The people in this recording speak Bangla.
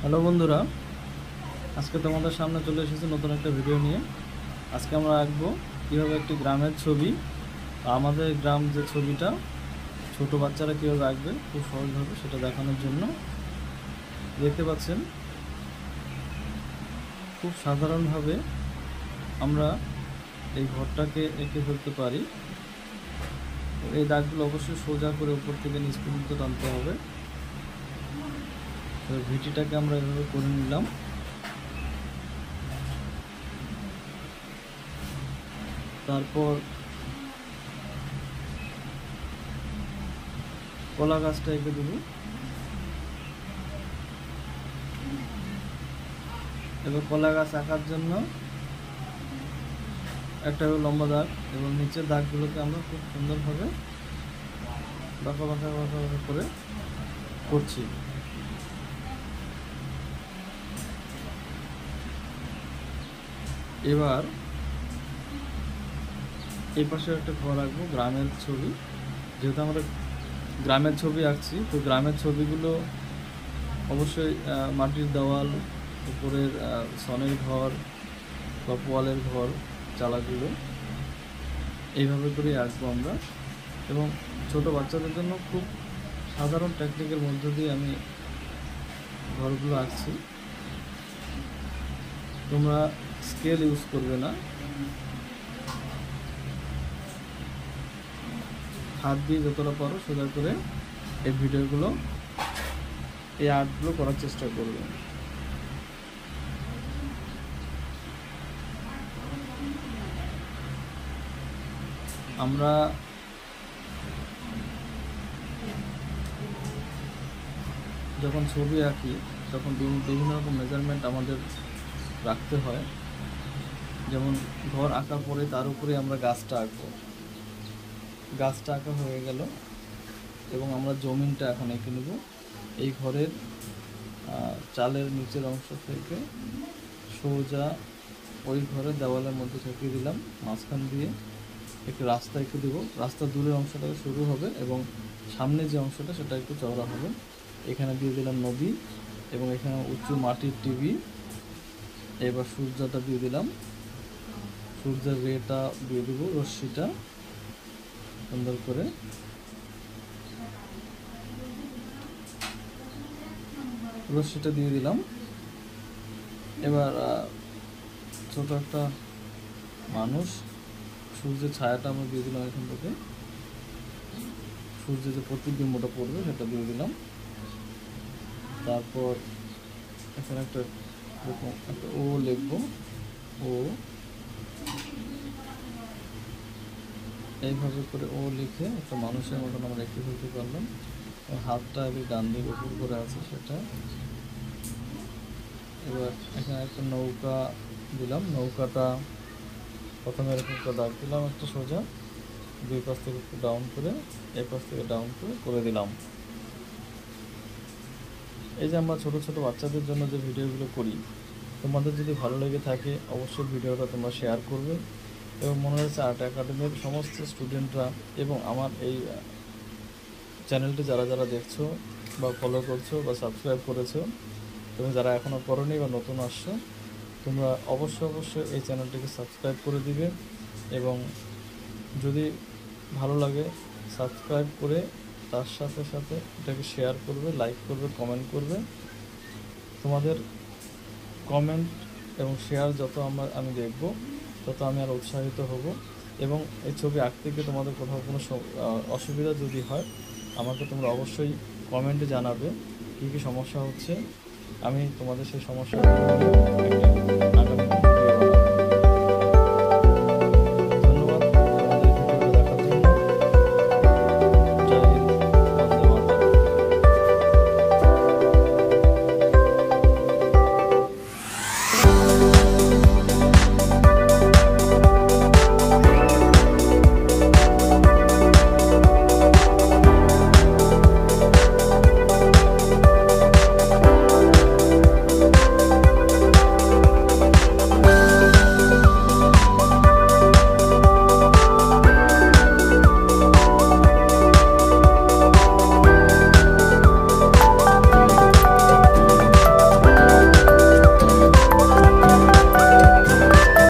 হ্যালো বন্ধুরা, আজকে তোমাদের সামনে চলে এসেছি নতুন একটা ভিডিও নিয়ে। আজকে আমরা আঁকবো কীভাবে একটি গ্রামের ছবি, আমাদের গ্রাম যে ছবিটা ছোট বাচ্চারা কীভাবে আঁকবে খুব সহজভাবে সেটা দেখানোর জন্য। দেখতে পাচ্ছেন খুব সাধারণভাবে আমরা এই ঘরটাকে এঁকে ফেলতে পারি। এই দাগগুলো অবশ্যই সোজা করে উপর থেকে নিচ পর্যন্ত টানতে হবে। ভিটিটাকে আমরা এভাবে করে নিলাম। তারপর কলা গাছটা এঁকে দেবো। এবার কলা গাছ আঁকার জন্য একটা লম্বা দাগ এবং নিচের দাগগুলোকে আমরা খুব সুন্দরভাবে বাঁকা বাঁকা বাঁকা বাঁকা করে করছি। এবার এই পাশে একটা ঘর আঁকবো, গ্রামের ছবি। যেহেতু আমরা গ্রামের ছবি আঁকছি, তো গ্রামের ছবিগুলো অবশ্যই মাটির দেওয়াল, উপরের সনের ঘর বা পোয়ালের ঘর, চালাগুলো এইভাবে করেই আঁকবো আমরা। এবং ছোট বাচ্চাদের জন্য খুব সাধারণ টেকনিকের মধ্য দিয়ে আমি ঘরগুলো আঁকছি। তোমরা স্কেল ইউজ করবে না, হাত দিয়ে যতটা পারো সোজা করে এই ভিডিওগুলো, এই আর্টগুলো করার চেষ্টা করবে। আমরা যখন ছবি আঁকি তখন বিভিন্ন রকম মেজারমেন্ট আমাদের রাখতে হয়। যেমন ঘর আঁকার পরে তার উপরে আমরা গাছটা আঁকবো। গাছটা আঁকা হয়ে গেল এবং আমরা জমিনটা এখন এঁকে নেব। এই ঘরের চালের নিচের অংশ থেকে সোজা ওই ঘরের দেওয়ালের মধ্যে ঠেকিয়ে দিলাম, মাঝখান দিয়ে একটু রাস্তা এঁকে দেবো। রাস্তার দূরের অংশটা শুরু হবে এবং সামনে যে অংশটা সেটা একটু চওড়া হবে। এখানে দিয়ে দিলাম নদী এবং এখানে উঁচু মাটির টিভি। এবার সূর্যটা দিয়ে দিলাম, সূর্যের রেটা দিয়ে দেবো, রশ্মিটা সুন্দর করে। রশ্মিটা দিয়ে দিলাম। এবার ছোট একটা মানুষ, সূর্যের ছায়াটা আমরা দিয়ে দিলাম এখান থেকে, সূর্যের যে প্রতিবিম্বটা পড়বে সেটা দিয়ে দিলাম। তারপর এখানে একটা ও লিখবো, ও এইভাবে করে ও লিখে একটা মানুষের মতন আমরা এঁকে ফেলতে পারলাম। হাতটা আগে ডান দিকে উপর করে আছে সেটা। এবার এখানে একটা নৌকা দিলাম, নৌকাটা প্রথমে এরকম একটা দাগ দিলাম একটা সোজা, দুই পাশ থেকে একটু ডাউন করে, এক পাশ থেকে ডাউন করে দিলাম। এই যে আমরা ছোট ছোট বাচ্চাদের জন্য যে ভিডিওগুলো করি, তোমাদের যদি ভালো লেগে থাকে অবশ্যই ভিডিওটা তোমরা শেয়ার করবে। এবং মনে হচ্ছে আর্ট একাডেমির সমস্ত স্টুডেন্টরা এবং আমার এই চ্যানেলটি যারা যারা দেখছো বা ফলো করছো বা সাবস্ক্রাইব করেছো, তুমি যারা এখনও করোনি বা নতুন আসছো, তোমরা অবশ্যই এই চ্যানেলটিকে সাবস্ক্রাইব করে দিবে। এবং যদি ভালো লাগে সাবস্ক্রাইব করে তার সাথে সাথে এটাকে শেয়ার করবে, লাইক করবে, কমেন্ট করবে। তোমাদের কমেন্ট এবং শেয়ার যত আমি দেখব তত আমি আর উৎসাহিত হব। এবং এই ছবি আঁকতে গিয়ে তোমাদের কোথাও কোনো অসুবিধা যদি হয় আমাকে তোমরা অবশ্যই কমেন্টে জানাবে কী কী সমস্যা হচ্ছে। আমি তোমাদের সেই সমস্যাগুলো নিয়ে আগামী